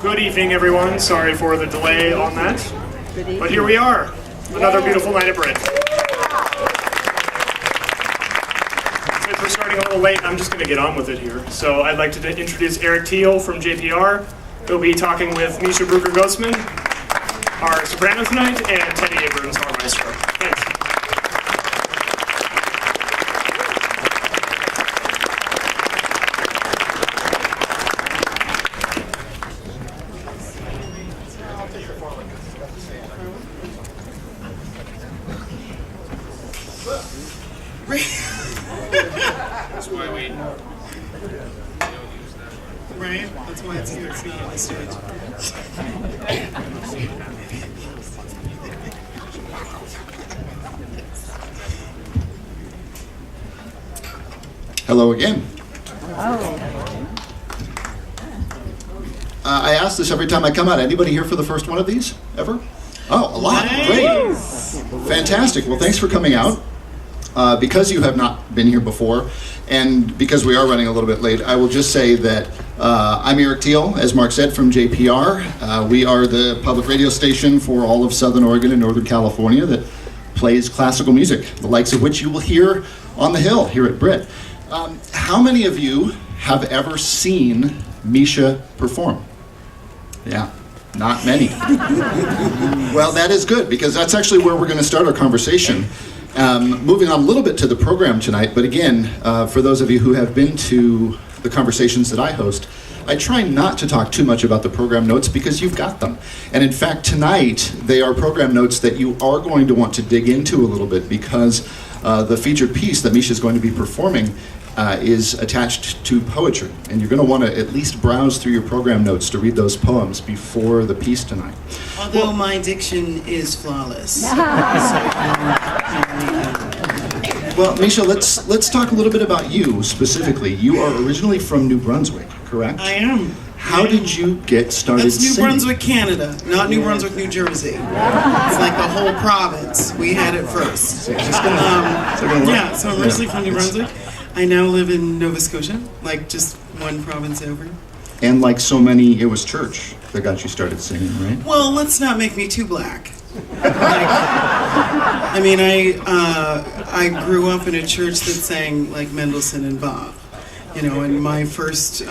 Good evening, everyone. Sorry for the delay on that. But here we are. Another beautiful night at Britt. Since we're starting a little late, I'm just going to get on with it here. So I'd like to introduce Eric Thiel from JPR. He'll be talking with Measha Brueggergosman, our soprano tonight, and Teddy Abrams, our maestro. Thanks. That's why we don't use that one. Right? That's why it's here. It's not on the stage. Hello again. I ask this every time I come out. Anybody here for the first one of these? Ever? Oh, a lot. Great. Fantastic. Well, thanks for coming out. Because you have not been here before, and because we are running a little bit late, I will just say that I'm Eric Thiel, as Mark said, from JPR. We are the public radio station for all of Southern Oregon and Northern California that plays classical music, the likes of which you will hear on the Hill here at Britt. How many of you have ever seen Measha perform? Yeah. Not many. Well, that is good, because that's actually where we're going to start our conversation. Moving on a little bit to the program tonight, but again, for those of you who have been to the conversations that I host, I try not to talk too much about the program notes because you've got them. And in fact, tonight, they are program notes that you are going to want to dig into a little bit, because the featured piece that Measha is going to be performing is attached to poetry, and you're going to want to at least browse through your program notes to read those poems before the piece tonight. Although my diction is flawless. Well, Measha, let's talk a little bit about you specifically. You are originally from New Brunswick, correct? I am. How did you get started That's New singing? Brunswick, Canada, not New Brunswick, New Jersey. It's like the whole province. We had it first. Yeah, so I'm originally from New Brunswick. I now live in Nova Scotia, like just one province over. And like so many, it was church that got you started singing, right? Well, let's not make me too black. I grew up in a church that sang like Mendelssohn and Bach, and my first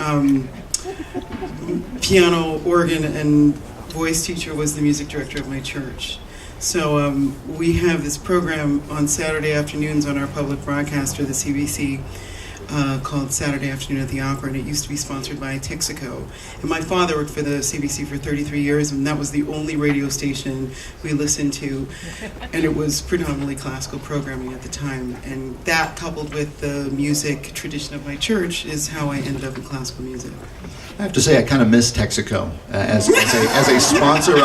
piano, organ, and voice teacher was the music director of my church. So we have this program on Saturday afternoons on our public broadcaster, the CBC, called Saturday Afternoon at the Opera, and it used to be sponsored by Texaco. And my father worked for the CBC for 33 years, and that was the only radio station we listened to, and it was predominantly classical programming at the time. And that, coupled with the music tradition of my church, is how I ended up in classical music. I have to say, I kind of miss Texaco as a sponsor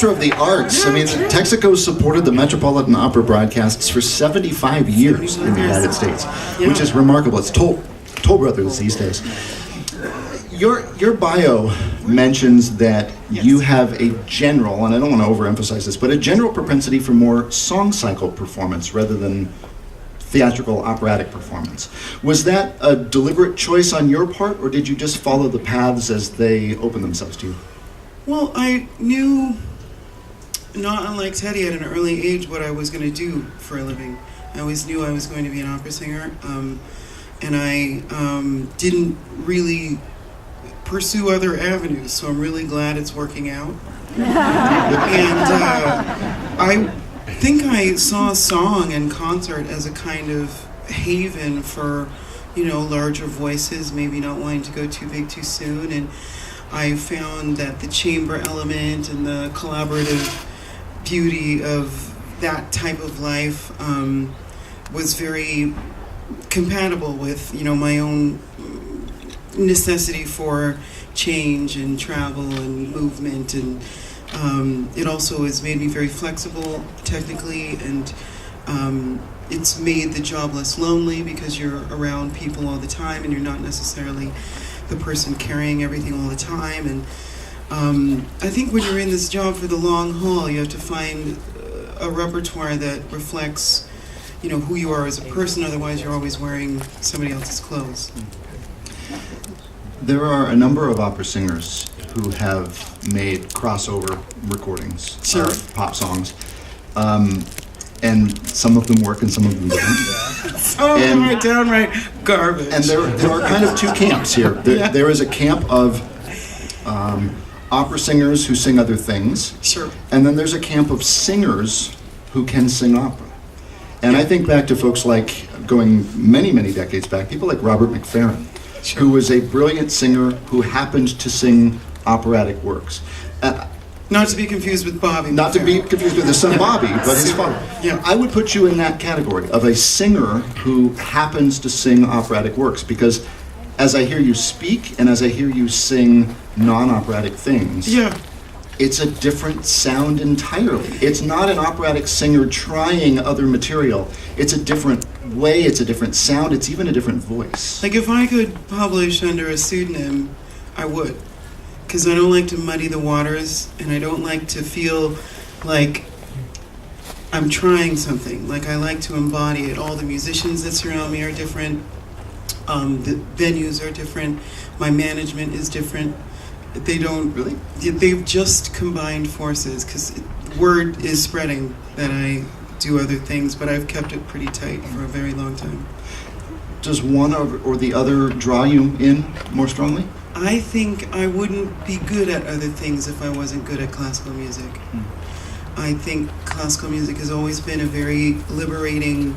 of the arts. I mean, Texaco supported the Metropolitan Opera broadcasts for 75 years in the United States, which is remarkable. It's Toll Brothers these days. Your bio mentions that you have a general, and I don't want to overemphasize this, but a general propensity for more song cycle performance rather than theatrical operatic performance. Was that a deliberate choice on your part, or did you just follow the paths as they opened themselves to you? Well, I knew, not unlike Teddy, at an early age what I was going to do for a living. I always knew I was going to be an opera singer, and I didn't really pursue other avenues, so I'm really glad it's working out. And I think I saw song and concert as a kind of haven for, larger voices, maybe not wanting to go too big too soon, and I found that the chamber element and the collaborative beauty of that type of life was very compatible with, my own necessity for change and travel and movement, and it also has made me very flexible technically, and it's made the job less lonely because you're around people all the time and you're not necessarily the person carrying everything all the time. And I think when you're in this job for the long haul, you have to find a repertoire that reflects, who you are as a person. Otherwise, you're always wearing somebody else's clothes. There are a number of opera singers who have made crossover recordings Sure. of pop songs. And some of them work and some of them don't. Some of them are downright garbage. And there are kind of two camps here. There is a camp of opera singers who sing other things. Sure. And then there's a camp of singers who can sing opera. And I think back to folks like, going many, many decades back, people like Robert McFerrin, who was a brilliant singer who happened to sing operatic works. Not to be confused with Bobby. Not to be confused with his son Bobby, but his father. Yeah. I would put you in that category of a singer who happens to sing operatic works, because as I hear you speak and as I hear you sing non-operatic things, Yeah. it's a different sound entirely. It's not an operatic singer trying other material. It's a different way, it's a different sound, it's even a different voice. Like if I could publish under a pseudonym, I would. Because I don't like to muddy the waters, and I don't like to feel like I'm trying something. Like I like to embody it. All the musicians that surround me are different. The venues are different. My management is different. They don't Really? They've just combined forces because word is spreading that I do other things, but I've kept it pretty tight for a very long time. Does one or the other draw you in more strongly? I think I wouldn't be good at other things if I wasn't good at classical music. I think classical music has always been a very liberating.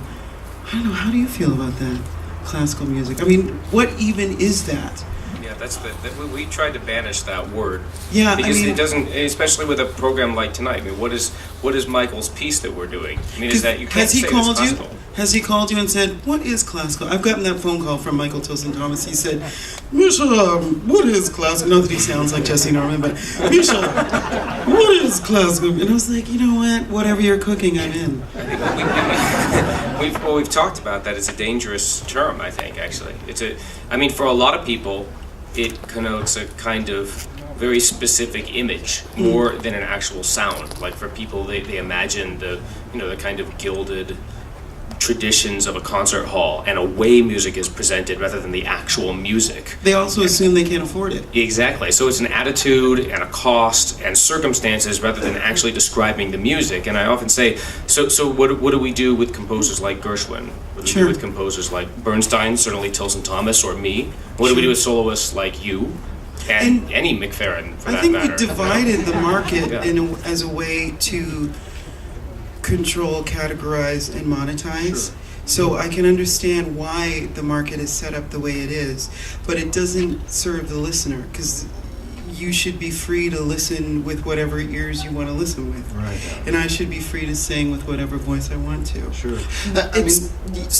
I don't know, how do you feel about that? Classical music. I mean, what even is that? Yeah, we tried to banish that word. Yeah, Because I mean, it doesn't, especially with a program like tonight. I mean, what is Michael's piece that we're doing? I mean, is that you can't has he say called it's you? classical. Has he called you and said, "What is classical?" I've gotten that phone call from Michael Tilson Thomas. He said, "Measha, what is classical?" Not that he sounds like Jesse Norman, but Measha, what is classical? And I was like, you know what? Whatever you're cooking, I'm in. We've talked about that. It's a dangerous term, I think, actually. I mean, for a lot of people, it connotes a kind of very specific image more than an actual sound. Like for people, they imagine the kind of gilded traditions of a concert hall and a way music is presented rather than the actual music. They also assume they can't afford it. Exactly. So it's an attitude and a cost and circumstances rather than actually describing the music. And I often say, so what do we do with composers like Gershwin? What do we Sure. do with composers like Bernstein, certainly Tilson Thomas, or me? What do we do with soloists like you? And any McFerrin, for I that think matter. we divided the market Yeah. as a way to control, categorize, and monetize. Sure. So I can understand why the market is set up the way it is, but it doesn't serve the listener because you should be free to listen with whatever ears you want to listen with. Right. And I should be free to sing with whatever voice I want to. Sure. It's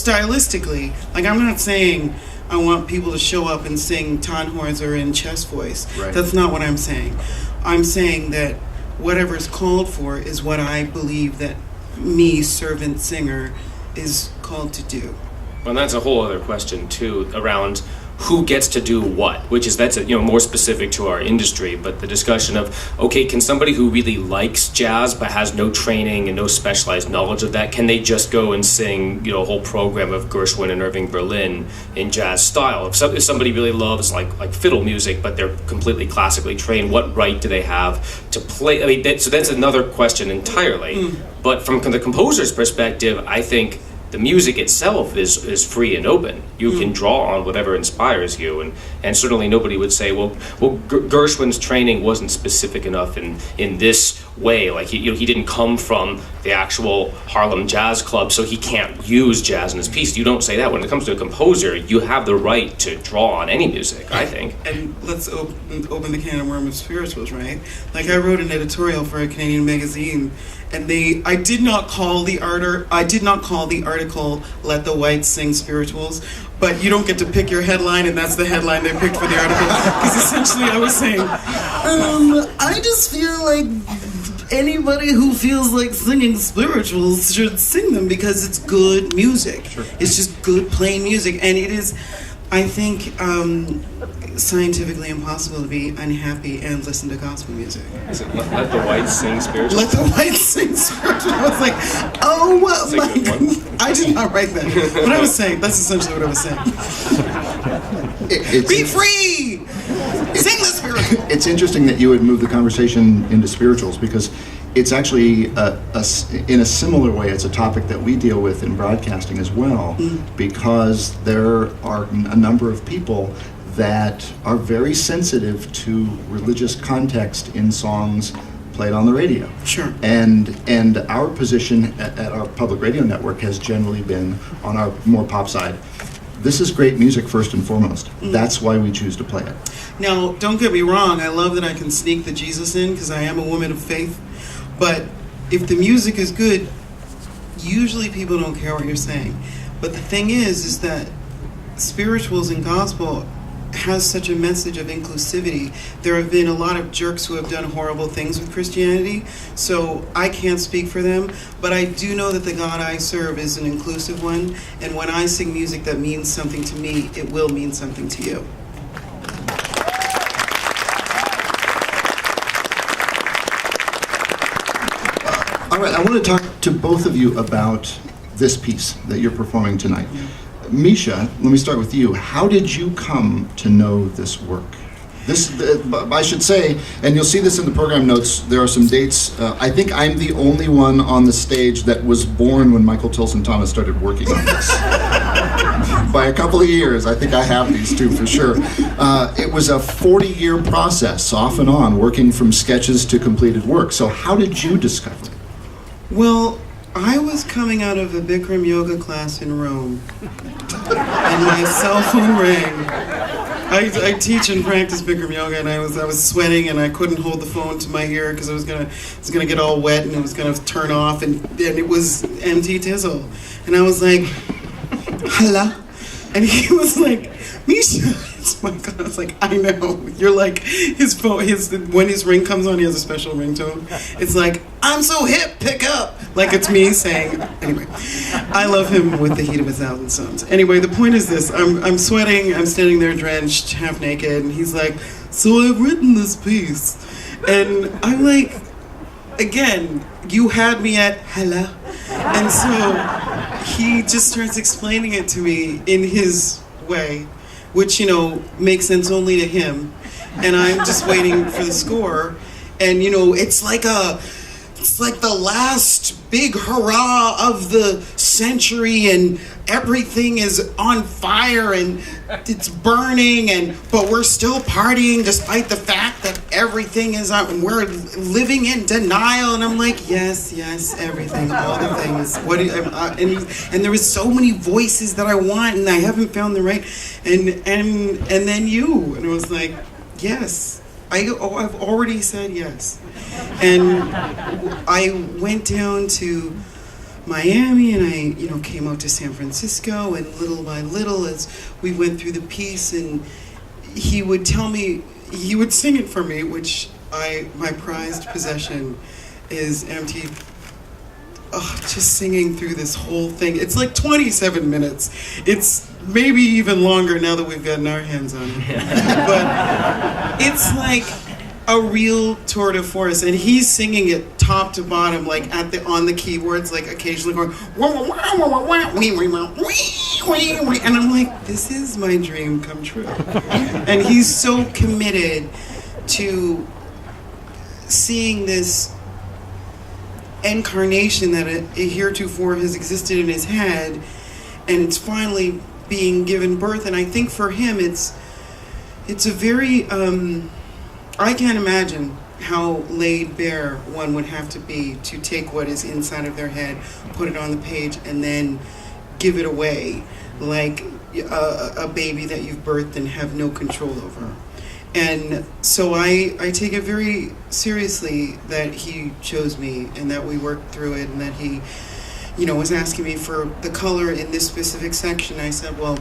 stylistically, like I'm not saying I want people to show up and sing Tannhäuser in chest voice. Right. That's not what I'm saying. I'm saying that whatever's called for is what I believe that me, servant singer, is called to do. Well, that's a whole other question too around who gets to do what, which is that's more specific to our industry. But the discussion of, okay, can somebody who really likes jazz but has no training and no specialized knowledge of that, can they just go and sing a whole program of Gershwin and Irving Berlin in jazz style? If somebody really loves like fiddle music but they're completely classically trained, what right do they have to play? I mean, so that's another question entirely. But from the composer's perspective, I think the music itself is free and open. You can draw on whatever inspires you, and certainly nobody would say, well, Gershwin's training wasn't specific enough in this way. Like he didn't come from the actual Harlem Jazz Club, so he can't use jazz in his piece. You don't say that. When it comes to a composer, you have the right to draw on any music, I think. And let's open the can of worms of spirituals, right? Like I wrote an editorial for a Canadian magazine, and I did not call the article "Let the Whites Sing Spirituals," but you don't get to pick your headline, and that's the headline they picked for the article. Because essentially, I was saying, I just feel like anybody who feels like singing spirituals should sing them because it's good music. Sure. It's just good plain music, and it is, I think, scientifically impossible to be unhappy and listen to gospel music. Is it Let the Whites Sing Spiritual? Let the Whites Sing Spiritual. I was like, oh That's a my good one. God. I did not write that. What I was saying, that's essentially what I was saying. It's, Be free! Sing the spiritual! it's interesting that you would move the conversation into spirituals, because it's actually, in a similar way, it's a topic that we deal with in broadcasting as well, because there are a number of people that are very sensitive to religious context in songs played on the radio. Sure. And our position at our public radio network has generally been on our more pop side. This is great music first and foremost. That's why we choose to play it. Now, don't get me wrong, I love that I can sneak the Jesus in because I am a woman of faith. But if the music is good, usually people don't care what you're saying. But the thing is that spirituals and gospel has such a message of inclusivity. There have been a lot of jerks who have done horrible things with Christianity, so I can't speak for them, but I do know that the God I serve is an inclusive one, and when I sing music that means something to me, it will mean something to you. All right, I want to talk to both of you about this piece that you're performing tonight. Measha, let me start with you. How did you come to know this work? I should say, and you'll see this in the program notes, there are some dates. I think I'm the only one on the stage that was born when Michael Tilson Thomas started working on this. By a couple of years, I think I have these two for sure. It was a 40-year process, off and on, working from sketches to completed work. So how did you discover it? Well, I was coming out of a Bikram yoga class in Rome, and my cell phone rang. I teach and practice Bikram yoga, and I was sweating, and I couldn't hold the phone to my ear because it was gonna get all wet, and it was gonna turn off, and it was MT Tizzle, and I was like, hello, and he was like, Measha. It's my God, I was like, I know. You're like, his phone, when his ring comes on, he has a special ringtone. It's like, I'm so hip, pick up. Like it's me saying, anyway. I love him with the heat of 1,000 suns. Anyway, the point is this, I'm sweating, I'm standing there drenched, half naked, and he's like, so I've written this piece. And I'm like, again, you had me at hello. And so he just starts explaining it to me in his way, which, makes sense only to him. And I'm just waiting for the score. And, it's like the last big hurrah of the century, and everything is on fire and it's burning, but we're still partying despite the fact that everything is out and we're living in denial. And I'm like, yes, everything, all the things. And there was so many voices that I want, and I haven't found the right. And then you, and it was like, yes. I've already said yes. And I went down to Miami, and I, came out to San Francisco, and little by little, as we went through the piece, and he would tell me, he would sing it for me, which my prized possession is MT. Just singing through this whole thing. It's like 27 minutes. It's maybe even longer now that we've gotten our hands on it. But it's like a real tour de force, and he's singing it top to bottom, like on the keyboards, like occasionally going, and I'm like, this is my dream come true. And he's so committed to seeing this incarnation that heretofore has existed in his head, and it's finally being given birth. And I think for him it's a very I can't imagine how laid bare one would have to be to take what is inside of their head, put it on the page, and then give it away like a baby that you've birthed and have no control over. And so I take it very seriously that he chose me, and that we worked through it, and that he, was asking me for the color in this specific section. I said, well,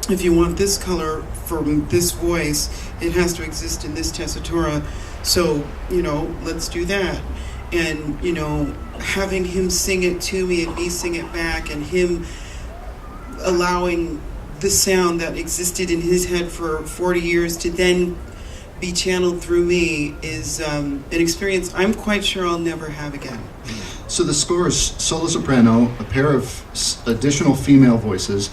if you want this color from this voice, it has to exist in this tessitura. So, let's do that. And, having him sing it to me and me sing it back, and him allowing the sound that existed in his head for 40 years to then be channeled through me is an experience I'm quite sure I'll never have again. So the score is solo soprano, a pair of additional female voices,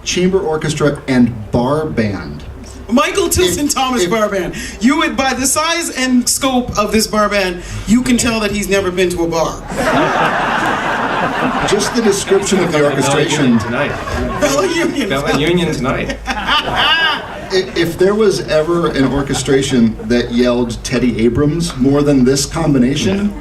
chamber orchestra, and bar band. Michael Tilson Thomas bar band. You would, by the size and scope of this bar band, you can tell that he's never been to a bar. Just the description of the orchestration. Bella Union. Bella Union tonight. If there was ever an orchestration that yelled Teddy Abrams more than this combination,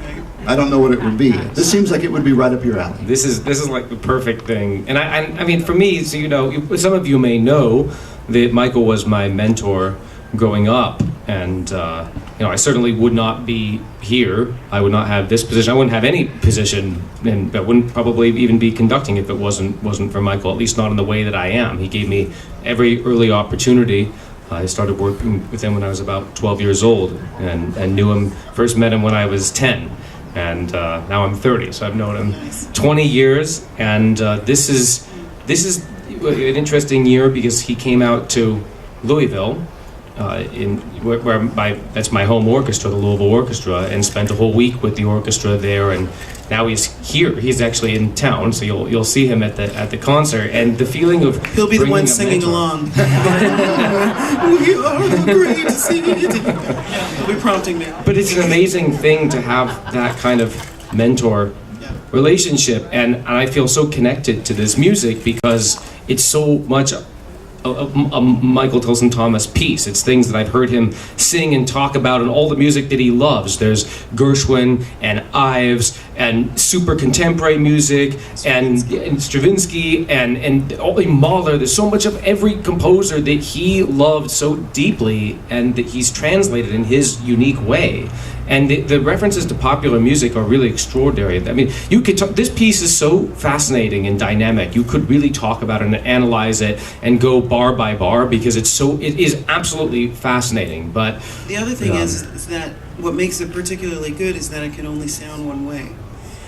I don't know what it would be. This seems like it would be right up your alley. This is like the perfect thing. And I mean, for me, so some of you may know that Michael was my mentor growing up, and I certainly would not be here. I would not have this position. I wouldn't have any position, and I wouldn't probably even be conducting if it wasn't for Michael. At least not in the way that I am. He gave me every early opportunity. I started working with him when I was about 12 years old, and knew him. First met him when I was 10. And now I'm 30, so I've known him 20 years. And this is an interesting year because he came out to Louisville, that's my home orchestra, the Louisville Orchestra, and spent a whole week with the orchestra there. And now he's here. He's actually in town, so you'll see him at the concert. And the feeling of he'll be the one bringing a singing mentor- along. We are the great singing. He'll be prompting me. But it's an amazing thing to have that kind of mentor relationship, and I feel so connected to this music because it's so much a Michael Tilson Thomas piece. It's things that I've heard him sing and talk about, and all the music that he loves. There's Gershwin and Ives and super contemporary music and Stravinsky and Mahler. There's so much of every composer that he loved so deeply and that he's translated in his unique way. And the references to popular music are really extraordinary. I mean, you could this piece is so fascinating and dynamic. You could really talk about it and analyze it and go bar by bar because it is absolutely fascinating. But the other thing is that what makes it particularly good is that it can only sound one way.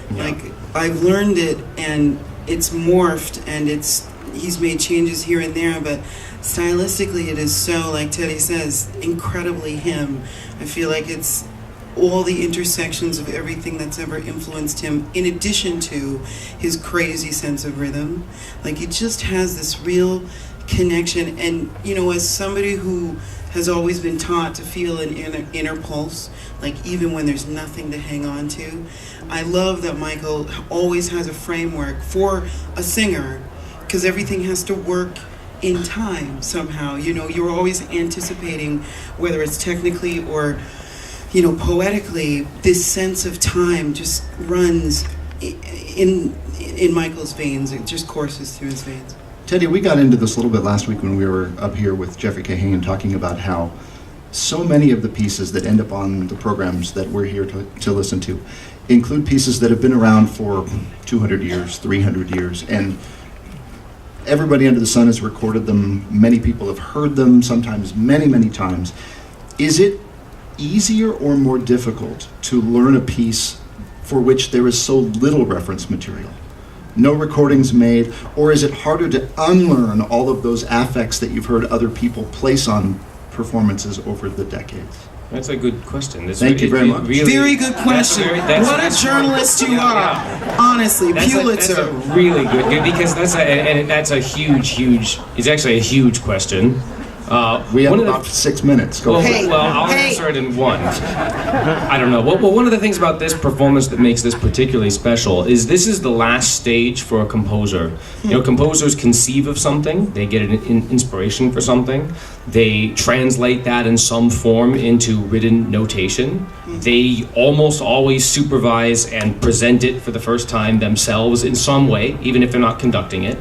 Yeah. Like, I've learned it and it's morphed and he's made changes here and there, but stylistically it is so, like Teddy says, incredibly him. I feel like it's all the intersections of everything that's ever influenced him, in addition to his crazy sense of rhythm. Like, he just has this real connection. And, as somebody who has always been taught to feel an inner pulse, like even when there's nothing to hang on to, I love that Michael always has a framework for a singer, because everything has to work in time somehow. You're always anticipating, whether it's technically or poetically, this sense of time just runs in Michael's veins. It just courses through his veins. Teddy, we got into this a little bit last week when we were up here with Jeffrey Kahane talking about how so many of the pieces that end up on the programs that we're here to listen to include pieces that have been around for 200 years, 300 years, and everybody under the sun has recorded them. Many people have heard them, sometimes many, many times. Is it easier or more difficult to learn a piece for which there is so little reference material? No recordings made, or is it harder to unlearn all of those affects that you've heard other people place on performances over the decades? That's a good question. Thank you very much. Very good question. What a journalist you are. Honestly, Pulitzer. That's a really good, because that's a huge. It's actually a huge question. We have about 6 minutes. Go ahead. I'll answer it in one. I don't know. Well, one of the things about this performance that makes this particularly special is this is the last stage for a composer. Composers conceive of something, they get an inspiration for something, they translate that in some form into written notation. They almost always supervise and present it for the first time themselves in some way, even if they're not conducting it.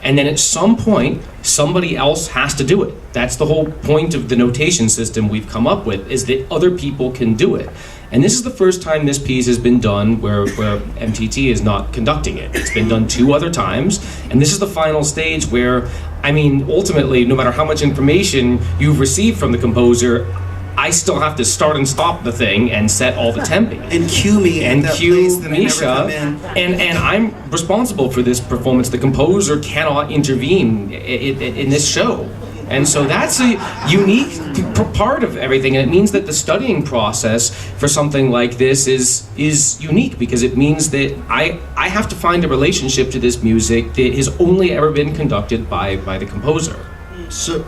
And then at some point, somebody else has to do it. That's the whole point of the notation system we've come up with, is that other people can do it. And this is the first time this piece has been done where MTT is not conducting it. It's been done 2 other times, and this is the final stage where, ultimately, no matter how much information you've received from the composer, I still have to start and stop the thing and set all the tempi. And cue me and at that cue place that I never come Measha, in. and I'm responsible for this performance. The composer cannot intervene in this show. And so that's a unique part of everything, and it means that the studying process for something like this is unique, because it means that I have to find a relationship to this music that has only ever been conducted by the composer. So,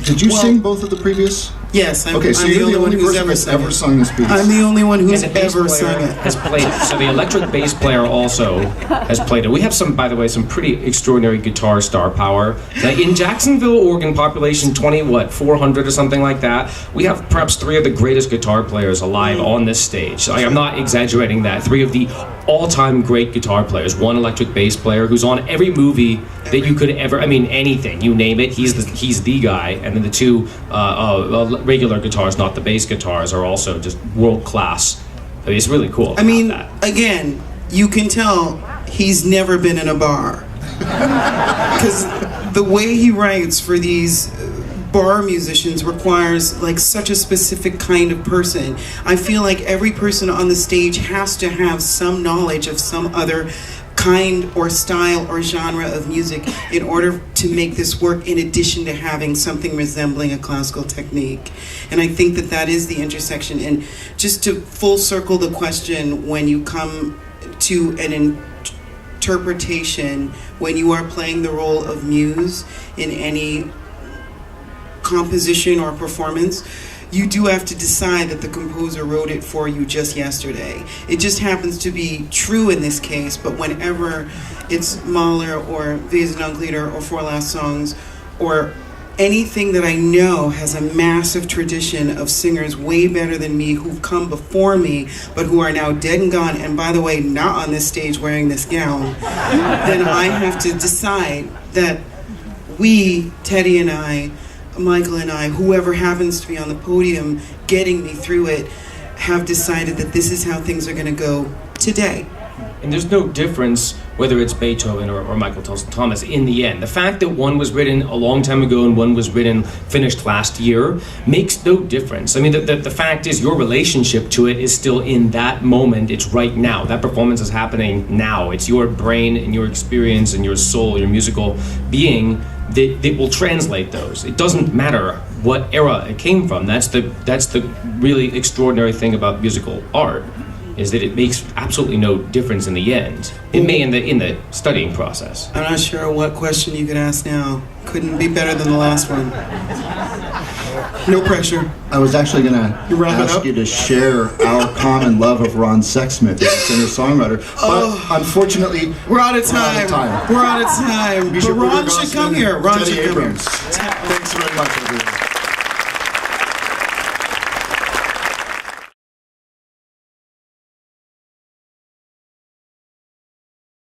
did you sing both of the previous? Yes, I'm you're the only who's person that's ever it. sung this piece. I'm the only one who's And the bass ever player sung it. has played it. So the electric bass player also has played it. We have some, by the way, some pretty extraordinary guitar star power. Like in Jacksonville, Oregon, population 400 or something like that. We have perhaps 3 of the greatest guitar players alive on this stage. I'm not exaggerating that. 3 of the all-time great guitar players. 1 electric bass player who's on every movie that you could ever, anything, you name it, he's the guy. And then the 2 regular guitars, not the bass guitars, are also just world class. It's really cool. Again, you can tell he's never been in a bar. Because the way he writes for these bar musicians requires like such a specific kind of person. I feel like every person on the stage has to have some knowledge of some other kind or style or genre of music in order to make this work, in addition to having something resembling a classical technique. And I think that is the intersection. And just to full circle the question, when you come to an interpretation, when you are playing the role of muse in any composition or performance, you do have to decide that the composer wrote it for you just yesterday. It just happens to be true in this case, but whenever it's Mahler or Wiesenunglieder or Four Last Songs or anything that I know has a massive tradition of singers way better than me who've come before me but who are now dead and gone, and by the way, not on this stage wearing this gown, then I have to decide that we, Teddy and I, Michael and I, whoever happens to be on the podium getting me through it, have decided that this is how things are going to go today. And there's no difference whether it's Beethoven or Michael Thomas in the end. The fact that one was written a long time ago and one was finished last year makes no difference. The fact is your relationship to it is still in that moment. It's right now. That performance is happening now. It's your brain and your experience and your soul, your musical being that will translate those. It doesn't matter what era it came from. That's the really extraordinary thing about musical art, is that it makes absolutely no difference in the end. It may in the studying process. I'm not sure what question you could ask now. Couldn't be better than the last one. No pressure. I was actually going to wrap it ask up? you to share our common love of Ron Sexsmith, the singer-songwriter. But unfortunately, We're out of time. We're out of time. Measha But Ron Brueggergosman should come here. and Ron Teddy should come here. Abrams. Thanks very much, everyone.